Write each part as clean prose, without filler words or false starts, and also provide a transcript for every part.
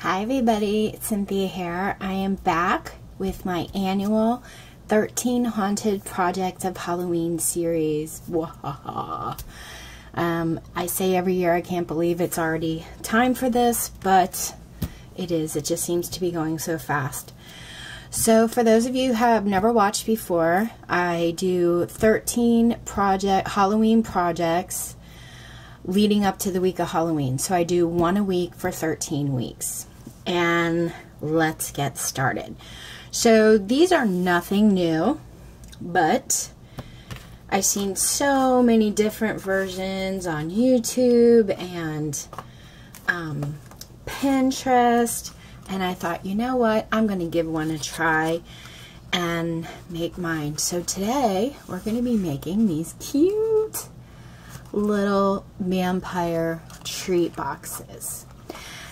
Hi everybody, it's Cynthia here. I am back with my annual 13 Haunted Projects of Halloween series. I say every year I can't believe it's already time for this, but it is. It just seems to be going so fast. So for those of you who have never watched before, I do 13 Halloween projects leading up to the week of Halloween. So I do one a week for 13 weeks. And let's get started. So these are nothing new, but I've seen so many different versions on YouTube and Pinterest, and I thought, you know what, I'm going to give one a try and make mine. So today we're going to be making these cute little vampire treat boxes.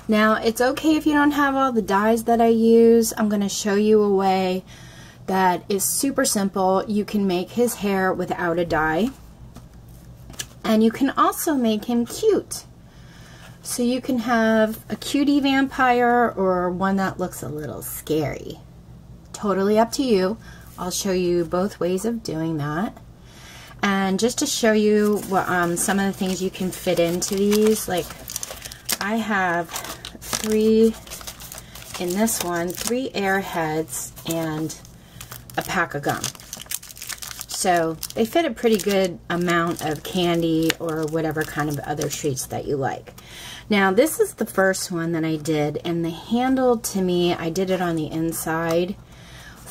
Now, it's okay if you don't have all the dies that I use. I'm going to show you a way that is super simple. You can make his hair without a die, and you can also make him cute. So you can have a cutie vampire or one that looks a little scary. Totally up to you. I'll show you both ways of doing that. And just to show you what, some of the things you can fit into these, like I have three in this one, 3 airheads and a pack of gum. So they fit a pretty good amount of candy or whatever kind of other treats that you like. Now this is the first one that I did, and the handle, to me, I did it on the inside.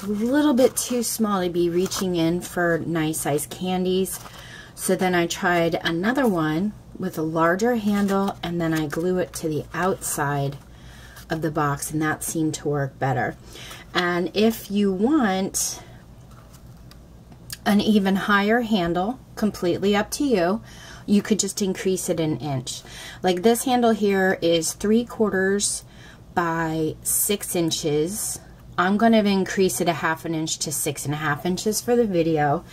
A little bit too small to be reaching in for nice size candies. So then I tried another one with a larger handle, and then I glue it to the outside of the box, and that seemed to work better. And if you want an even higher handle, completely up to you, you could just increase it an inch. Like this handle here is 3/4 by 6 inches. I'm going to increase it 1/2 inch to 6.5 inches for the video.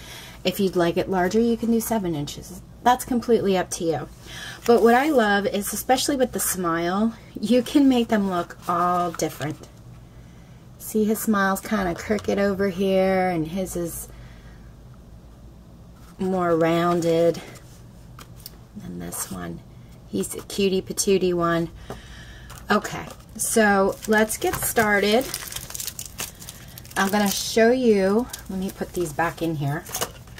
If you'd like it larger, you can do 7 inches. That's completely up to you. But what I love is, especially with the smile, you can make them look all different. See, his smile's kind of crooked over here, and his is more rounded than this one. He's a cutie patootie one. Okay, so let's get started. I'm going to show you, let me put these back in here,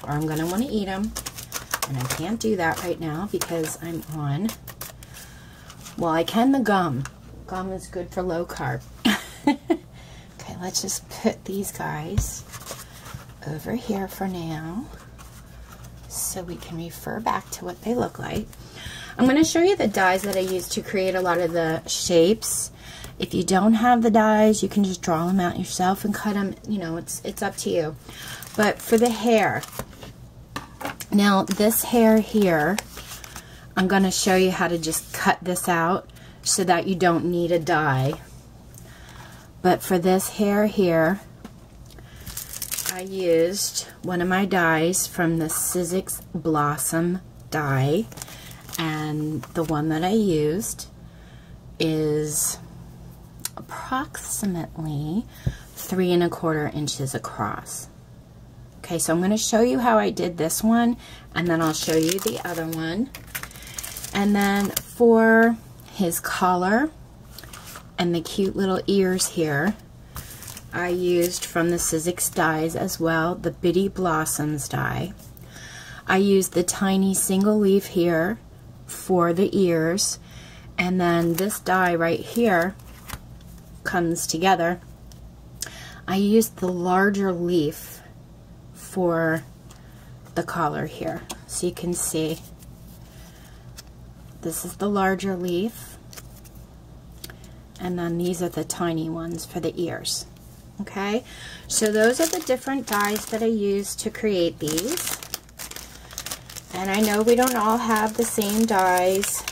or I'm going to want to eat them. And I can't do that right now because I'm on, well, I can the gum. Gum is good for low carb. Okay, let's just put these guys over here for now so we can refer back to what they look like. I'm going to show you the dies that I use to create a lot of the shapes. If you don't have the dies, you can just draw them out yourself and cut them. You know, it's up to you. But for the hair, now this hair here, I'm going to show you how to just cut this out so that you don't need a die. But for this hair here, I used one of my dies from the Sizzix Blossom die, and the one that I used is approximately 3¼ inches across. Okay, so I'm going to show you how I did this one, and then I'll show you the other one. And then for his collar and the cute little ears here, I used from the Sizzix dies as well, the Bitty Blossoms die. I used the tiny single leaf here for the ears, and then this die right here comes together. I used the larger leaf for the collar here, so you can see this is the larger leaf, and then these are the tiny ones for the ears. Okay, so those are the different dies that I use to create these. And I know we don't all have the same dies.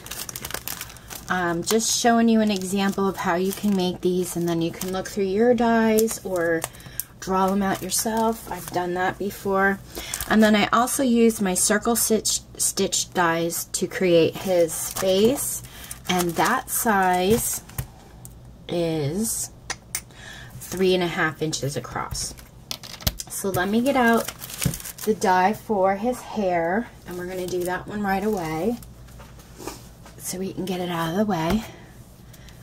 Just showing you an example of how you can make these, and then you can look through your dies or draw them out yourself. I've done that before. And then I also used my circle stitch dies to create his face, and that size is 3.5 inches across. So let me get out the dye for his hair, and we're going to do that one right away so we can get it out of the way.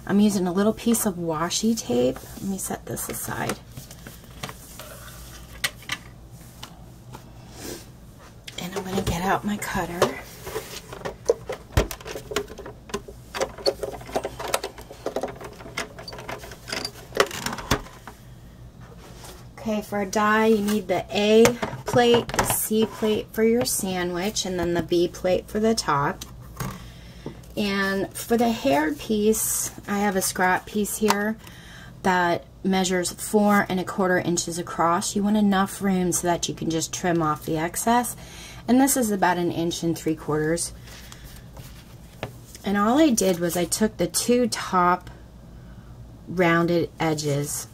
I'm using a little piece of washi tape. Let me set this aside. And I'm going to get out my cutter. Okay, for a die, you need the A plate, the C plate for your sandwich, and then the B plate for the top. And for the hair piece, I have a scrap piece here that measures 4¼ inches across. You want enough room so that you can just trim off the excess. And this is about 1¾ inches. And all I did was I took the 2 top rounded edges,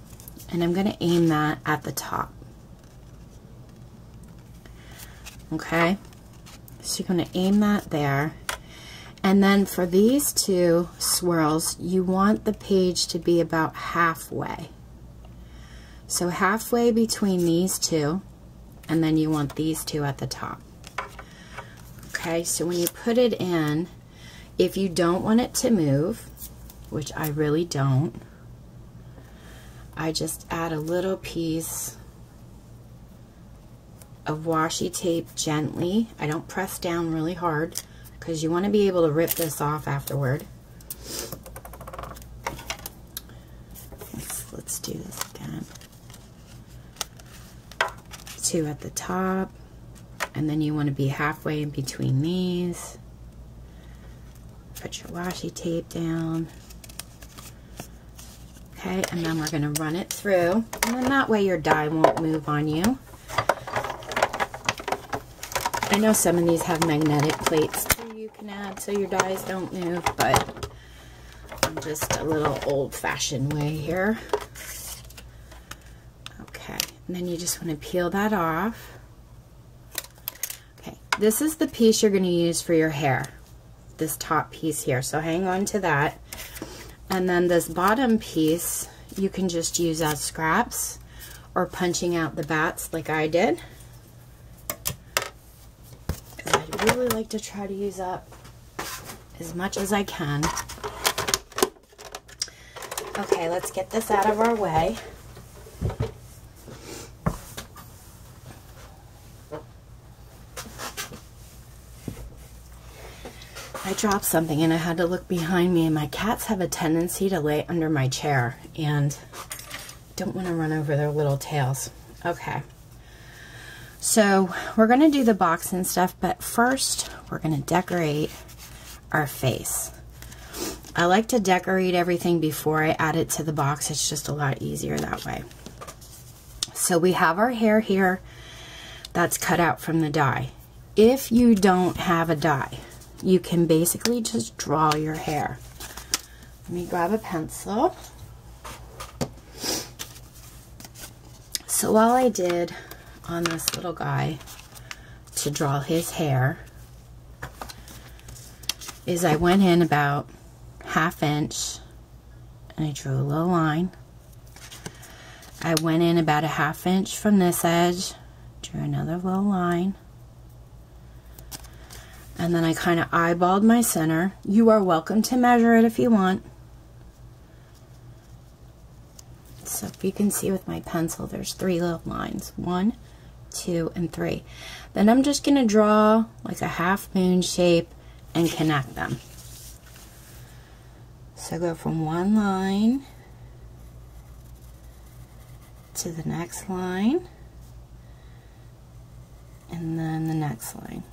and I'm going to aim that at the top. Okay, so you're going to aim that there. And then for these 2 swirls, you want the page to be about halfway. So halfway between these 2, and then you want these 2 at the top. Okay, so when you put it in, if you don't want it to move, which I really don't, I just add a little piece of washi tape gently. I don't press down really hard because you want to be able to rip this off afterward. Let's do this again. 2 at the top, and then you want to be halfway in between these. Put your washi tape down. Okay, and then we're going to run it through, and then that way your die won't move on you. I know some of these have magnetic plates too you can add so your dies don't move, but I'm just a little old-fashioned way here. Okay, and then you just want to peel that off. Okay, this is the piece you're going to use for your hair, this top piece here, so hang on to that. And then this bottom piece, you can just use as scraps or punching out the bats like I did. I really like to try to use up as much as I can. Okay, let's get this out of our way. I dropped something and I had to look behind me, and my cats have a tendency to lay under my chair and don't want to run over their little tails. Okay, so we're going to do the box and stuff, but first we're going to decorate our face. I like to decorate everything before I add it to the box. It's just a lot easier that way. So we have our hair here that's cut out from the die. If you don't have a die, you can basically just draw your hair. Let me grab a pencil. So all I did on this little guy to draw his hair is I went in about 1/2 inch and I drew a little line. I went in about 1/2 inch from this edge, drew another little line. And then I kind of eyeballed my center. You are welcome to measure it if you want. So if you can see with my pencil, there's 3 little lines. 1, 2, and 3. Then I'm just going to draw like a half moon shape and connect them. So go from one line to the next line, and then the next line.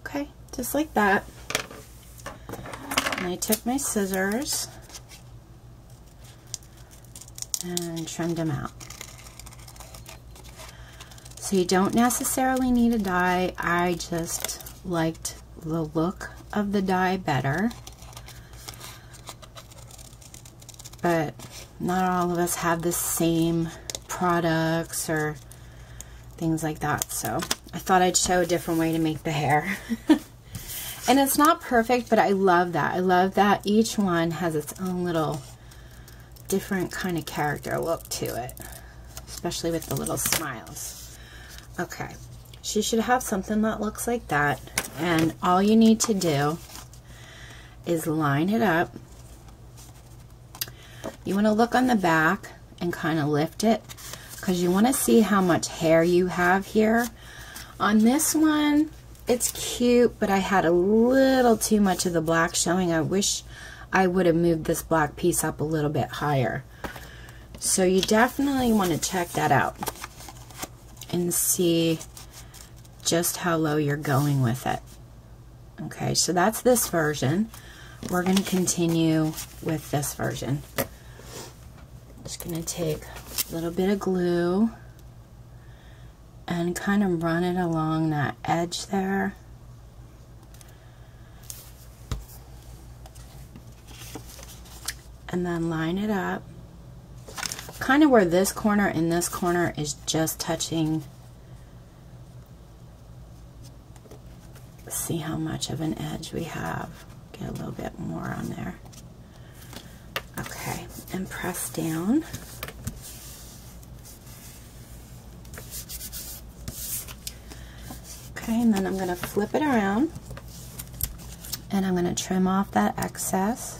Okay, just like that. And I took my scissors and trimmed them out. So you don't necessarily need a die. I just liked the look of the die better. But not all of us have the same products or things like that. So I thought I'd show a different way to make the hair. And it's not perfect, but I love that. I love that each one has its own little different kind of character look to it, especially with the little smiles. Okay, she should have something that looks like that, and all you need to do is line it up. You want to look on the back and kind of lift it, because you want to see how much hair you have here. On this one, it's cute, but I had a little too much of the black showing. I wish I would have moved this black piece up a little bit higher. So you definitely want to check that out and see just how low you're going with it. Okay, so that's this version. We're going to continue with this version. Just going to take a little bit of glue and kind of run it along that edge there. And then line it up. Kind of where this corner and this corner is just touching. See how much of an edge we have. Get a little bit more on there. Okay, and press down. Okay, and then I'm going to flip it around and I'm going to trim off that excess.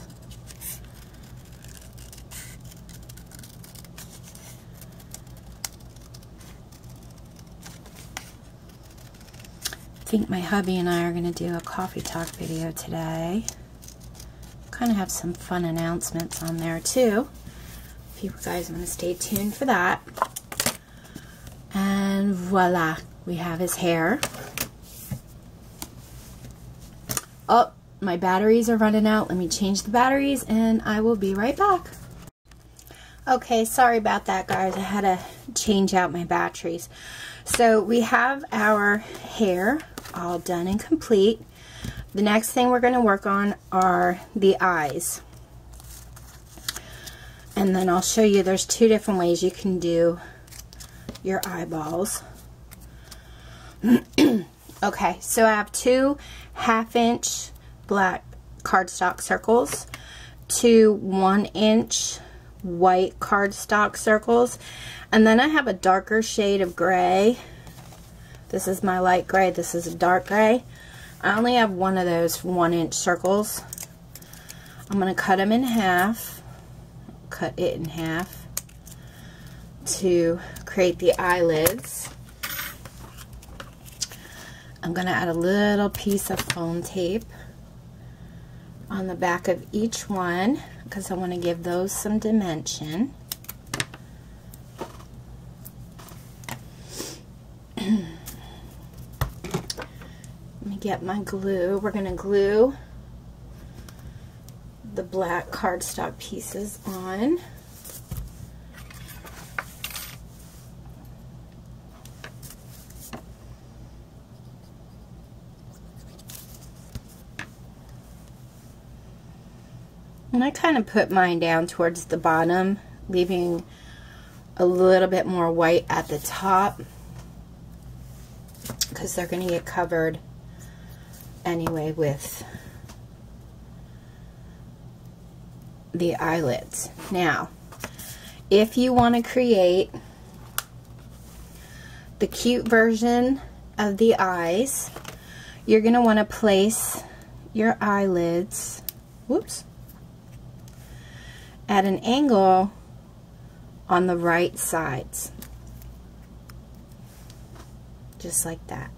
I think my hubby and I are going to do a coffee talk video today. Kind of have some fun announcements on there too, if you guys want to stay tuned for that. And voila, we have his hair. Oh, my batteries are running out. Let me change the batteries and I will be right back. Okay, sorry about that, guys. I had to change out my batteries. So we have our hair all done and complete. The next thing we're going to work on are the eyes. And then I'll show you there's two different ways you can do your eyeballs. Okay, so I have 2 1/2-inch black cardstock circles, 2 1-inch white cardstock circles, and then I have a darker shade of gray. This is my light gray, this is a dark gray. I only have one of those 1-inch circles. I'm going to cut them in half, cut it in half to create the eyelids. I'm going to add a little piece of foam tape on the back of each one because I want to give those some dimension. Let me get my glue. We're going to glue the black cardstock pieces on. And I kind of put mine down towards the bottom, leaving a little bit more white at the top because they're going to get covered anyway with the eyelids. Now, if you want to create the cute version of the eyes, you're going to want to place your eyelids, whoops, at an angle on the right sides. Just like that.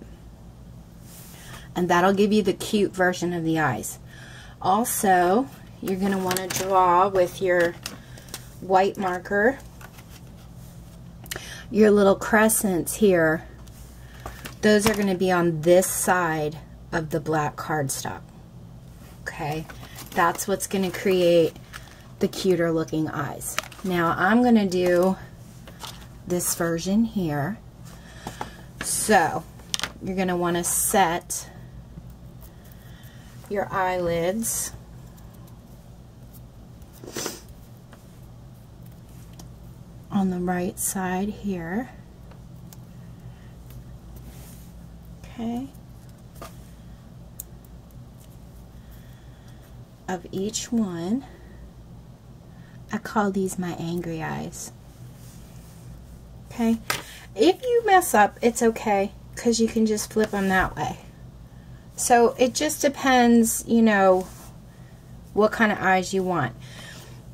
And that'll give you the cute version of the eyes. Also, you're going to want to draw with your white marker your little crescents here. Those are going to be on this side of the black cardstock. Okay? That's what's going to create the cuter looking eyes. Now I'm going to do this version here. So you're going to want to set your eyelids on the right side here. Okay. of each one. I call these my angry eyes. Okay, if you mess up, it's okay, because you can just flip them that way. So it just depends, you know, what kind of eyes you want.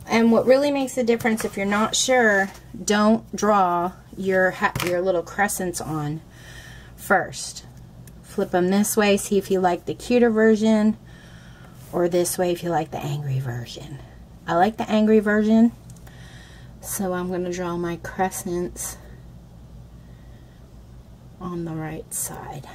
And what really makes the difference, if you're not sure, don't draw your little crescents on first. Flip them this way, see if you like the cuter version, or this way if you like the angry version. I like the angry version, so I'm going to draw my crescents on the right side.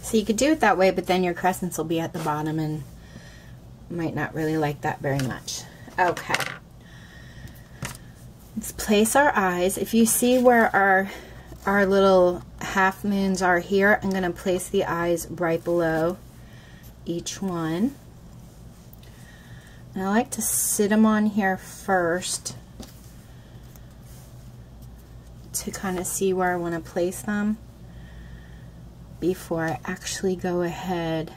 So you could do it that way, but then your crescents will be at the bottom and might not really like that very much. Okay. Let's place our eyes. If you see where our little half moons are here, I'm going to place the eyes right below each one. And I like to sit them on here first to kind of see where I want to place them before I actually go ahead.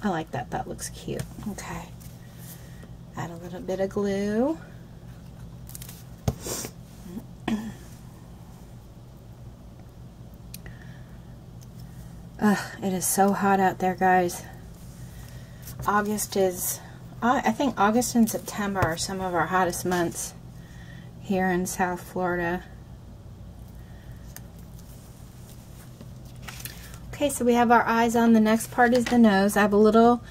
I like that. That looks cute. Okay. Add a little bit of glue. Ugh, it is so hot out there, guys. August is, I think August and September are some of our hottest months here in South Florida. Okay, so we have our eyes on. The next part is the nose. I have a little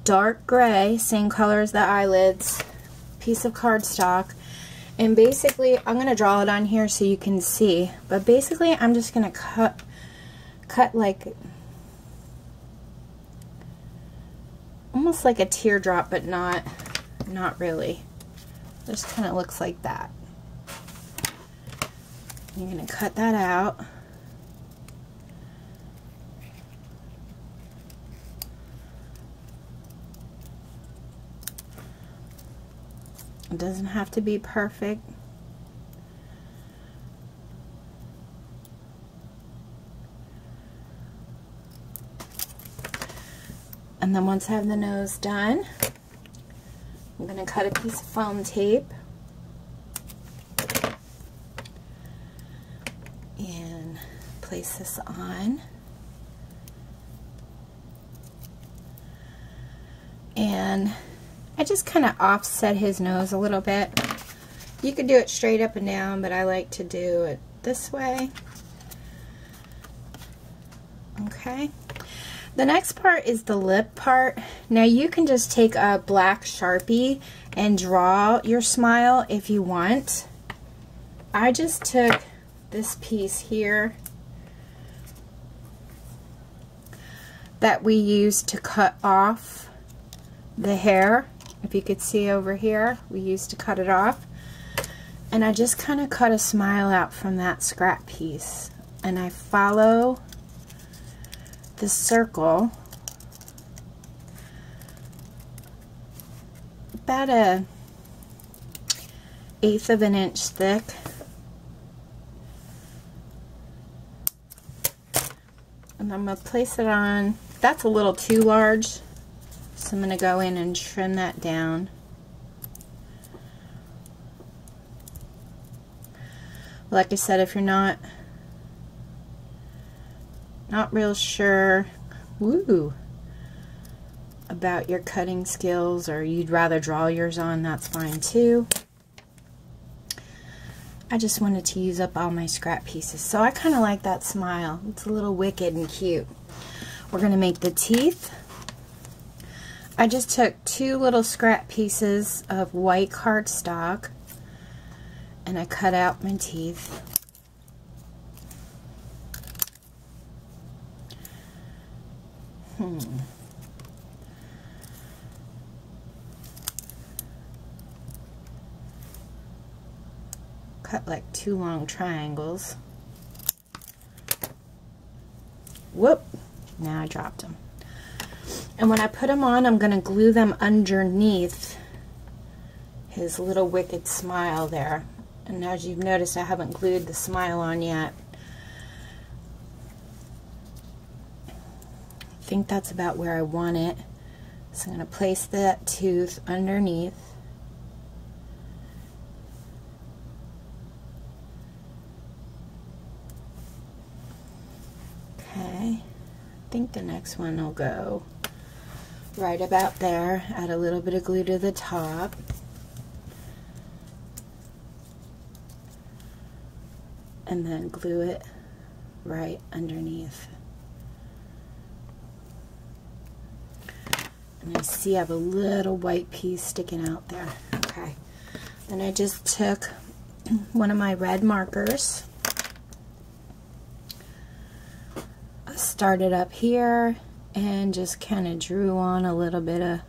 dark gray, same color as the eyelids, piece of cardstock. And basically, I'm going to draw it on here so you can see. But basically, I'm just going to cut like, almost like a teardrop, but not really. Just kind of looks like that. You're going to cut that out. It doesn't have to be perfect. And then once I have the nose done, I'm going to cut a piece of foam tape and place this on. And I just kind of offset his nose a little bit. You could do it straight up and down, but I like to do it this way. Okay. The next part is the lip part. Now you can just take a black Sharpie and draw your smile if you want. I just took this piece here that we used to cut off the hair. If you could see over here, we used to cut it off. And I just kind of cut a smile out from that scrap piece. And I follow the circle about 1/8 of an inch thick. And I'm going to place it on. That's a little too large. So I'm going to go in and trim that down. Like I said, if you're not real sure about your cutting skills, or you'd rather draw yours on, that's fine too. I just wanted to use up all my scrap pieces. So I kind of like that smile. It's a little wicked and cute. We're going to make the teeth. I just took 2 little scrap pieces of white cardstock and I cut out my teeth. Cut like 2 long triangles. Whoop! Now I dropped them. And when I put them on, I'm going to glue them underneath his little wicked smile there. And as you've noticed, I haven't glued the smile on yet. I think that's about where I want it. So I'm going to place that tooth underneath. Okay, I think the next one will go right about there. Add a little bit of glue to the top. And then glue it right underneath. And I see I have a little white piece sticking out there. Okay. Then I just took one of my red markers. I started up here and just kind of drew on a little bit of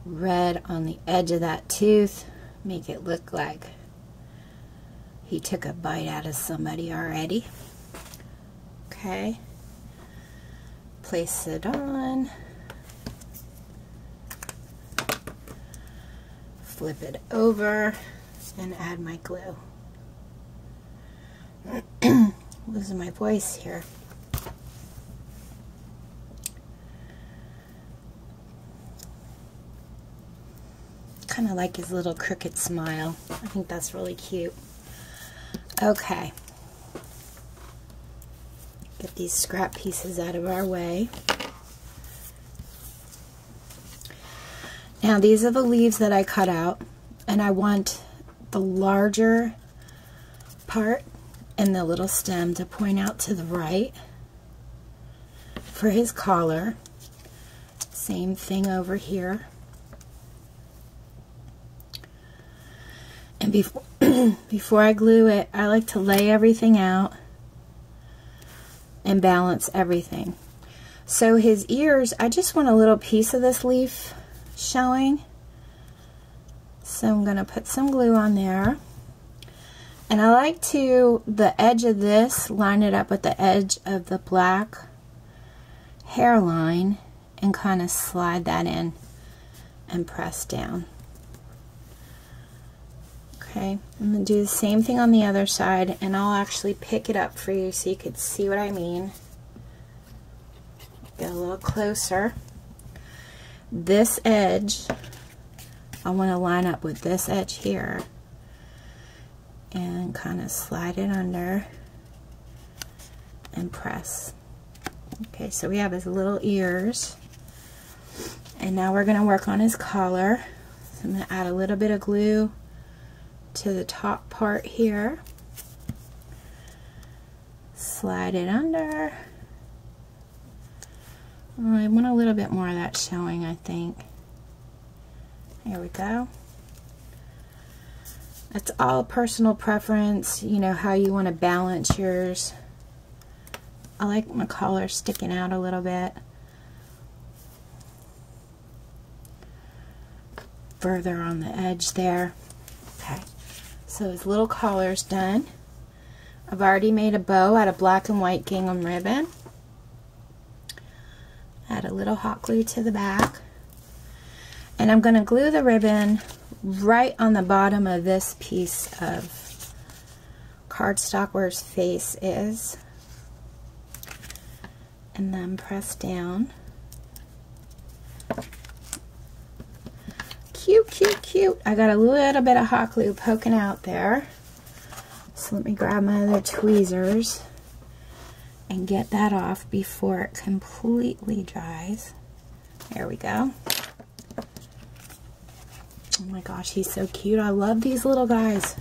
red on the edge of that tooth. Make it look like he took a bite out of somebody already. Okay. Place it on. Flip it over and add my glue. Losing my voice here. Kind of like his little crooked smile. I think that's really cute. Okay. Get these scrap pieces out of our way. Now these are the leaves that I cut out, and I want the larger part and the little stem to point out to the right for his collar. Same thing over here. And before I glue it, I like to lay everything out and balance everything. So his ears, I just want a little piece of this leaf showing. So I'm going to put some glue on there. And I like to, the edge of this, line it up with the edge of the black hairline and kind of slide that in and press down. Okay, I'm going to do the same thing on the other side, and I'll actually pick it up for you so you could see what I mean. Get a little closer. This edge, I want to line up with this edge here and kind of slide it under and press. Okay, so we have his little ears, and now we're going to work on his collar. So I'm going to add a little bit of glue to the top part here, slide it under. Oh, I want a little bit more of that showing, I think. There we go. That's all personal preference, you know, how you want to balance yours. I like my collar sticking out a little bit further on the edge there. Okay. So his little collar's done. I've already made a bow out of black and white gingham ribbon. Add a little hot glue to the back. And I'm going to glue the ribbon right on the bottom of this piece of cardstock where his face is. And then press down. Cute, cute, cute. I got a little bit of hot glue poking out there. So let me grab my other tweezers and get that off before it completely dries. There we go. Oh my gosh, he's so cute. I love these little guys.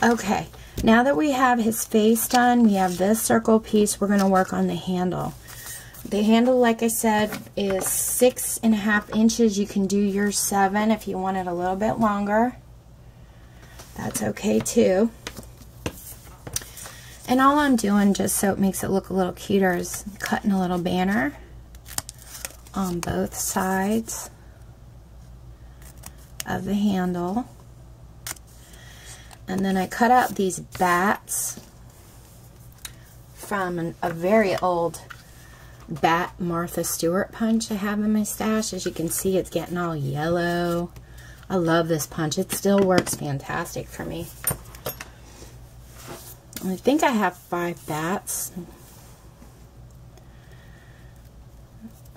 Okay, now that we have his face done, we have this circle piece. We're going to work on the handle. The handle, like I said, is 6.5 inches. You can do yours 7 if you want it a little bit longer. That's okay too. And all I'm doing, just so it makes it look a little cuter, is cutting a little banner on both sides of the handle. And then I cut out these bats from a very old Bat Martha Stewart punch I have in my stash. As you can see, it's getting all yellow. I love this punch. It still works fantastic for me. I think I have 5 bats.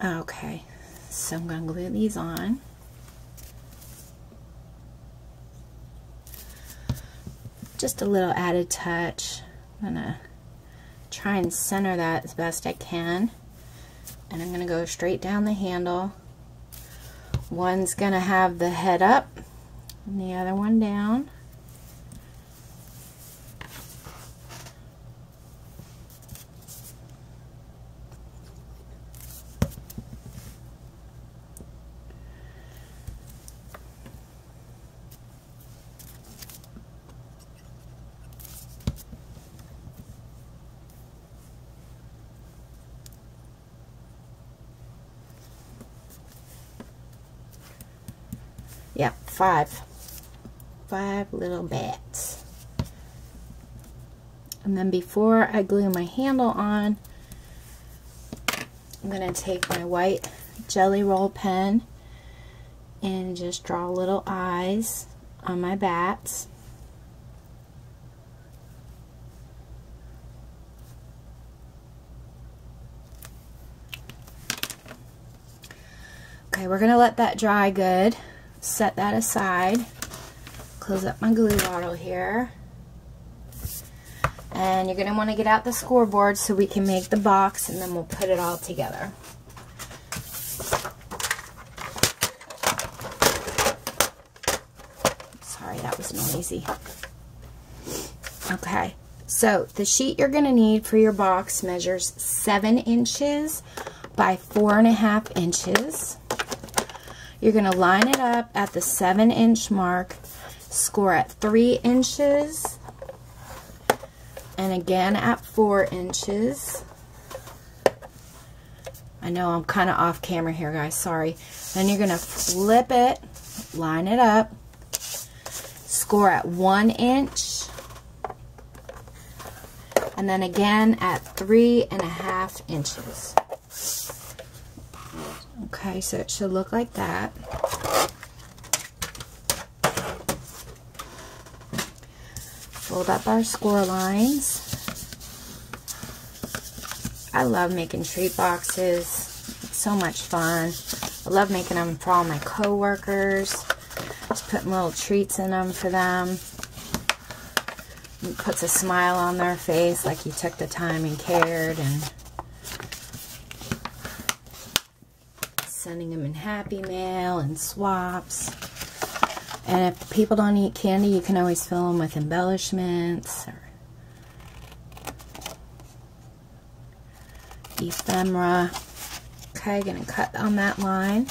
Okay, so I'm going to glue these on. Just a little added touch. I'm going to try and center that as best I can. And I'm going to go straight down the handle. One's going to have the head up and the other one down. Yep, 5 little bats. And then before I glue my handle on, I'm going to take my white Jelly Roll pen and just draw little eyes on my bats. Okay, we're going to let that dry good. Set that aside. Close up my glue bottle here. And you're going to want to get out the scoreboard so we can make the box, and then we'll put it all together. Sorry, that was noisy. Okay, so the sheet you're going to need for your box measures 7 inches by 4.5 inches. You're going to line it up at the 7-inch mark, score at 3 inches, and again at 4 inches. I know I'm kind of off camera here, guys, sorry. Then you're going to flip it, line it up, score at 1 inch, and then again at 3.5 inches. Okay, so it should look like that. Fold up our score lines. I love making treat boxes. It's so much fun. I love making them for all my co-workers. Just putting little treats in them for them. It puts a smile on their face like you took the time and cared, and sending them in Happy Mail and swaps. And if people don't eat candy, you can always fill them with embellishments or ephemera. Okay, gonna cut on that line,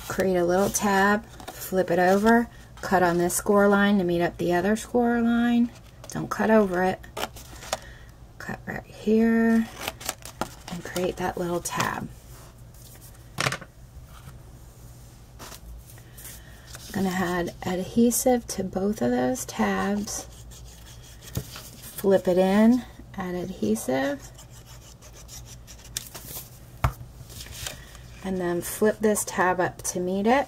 create a little tab, flip it over, cut on this score line to meet up the other score line. Don't cut over it. Cut right here and create that little tab. I'm going to add adhesive to both of those tabs, flip it in, add adhesive, and then flip this tab up to meet it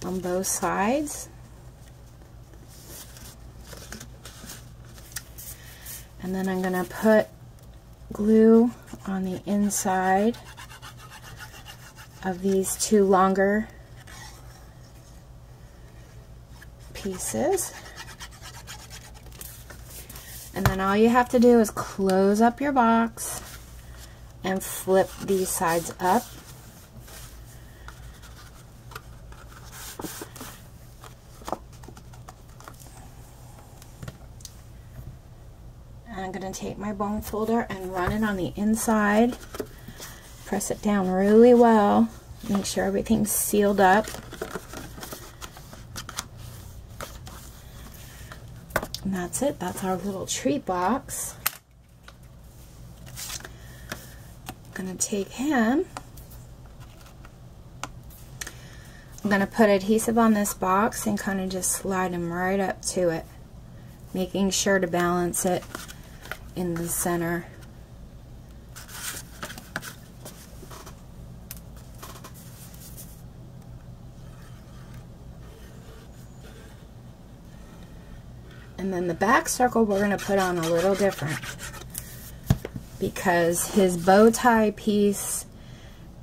on both sides. And then I'm going to put glue on the inside of these 2 longer pieces. And then all you have to do is close up your box and flip these sides up. And I'm going to take my bone folder and run it on the inside. Press it down really well. Make sure everything's sealed up. And that's it. That's our little treat box. I'm going to take him. I'm going to put adhesive on this box and kind of just slide him right up to it, making sure to balance it in the center. And then the back circle we're going to put on a little different, because his bow tie piece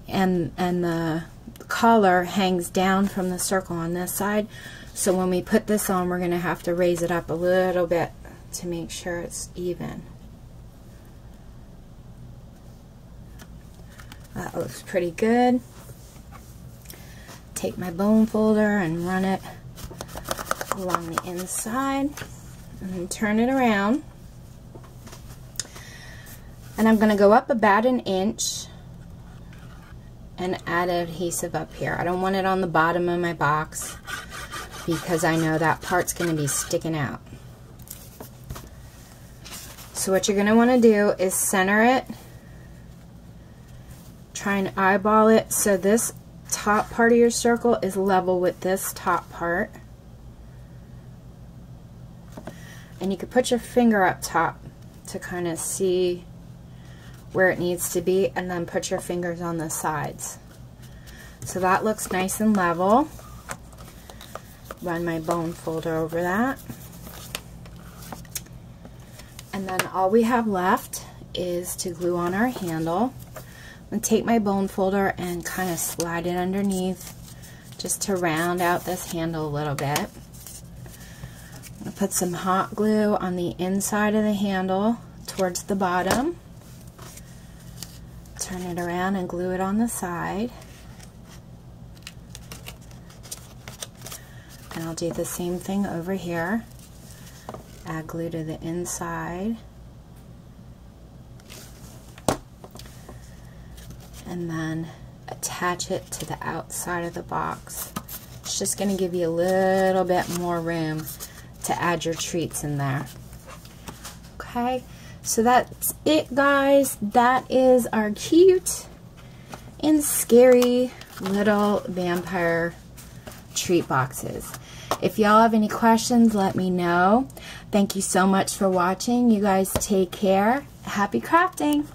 and the collar hangs down from the circle on this side. So when we put this on, we're going to have to raise it up a little bit to make sure it's even. That looks pretty good. Take my bone folder and run it along the inside and then turn it around. And I'm going to go up about 1 inch and add adhesive up here. I don't want it on the bottom of my box because I know that part's going to be sticking out. So what you're going to want to do is center it, try and eyeball it so this top part of your circle is level with this top part. And you could put your finger up top to kind of see where it needs to be, and then put your fingers on the sides. So that looks nice and level. Run my bone folder over that. And then all we have left is to glue on our handle. I'm going to take my bone folder and kind of slide it underneath just to round out this handle a little bit. I'm going to put some hot glue on the inside of the handle towards the bottom. Turn it around and glue it on the side. And I'll do the same thing over here. Add glue to the inside. And then attach it to the outside of the box. It's just going to give you a little bit more room to add your treats in there. Okay, so that's it, guys. That is our cute and scary little vampire treat boxes. If y'all have any questions, let me know. Thank you so much for watching. You guys take care. Happy crafting!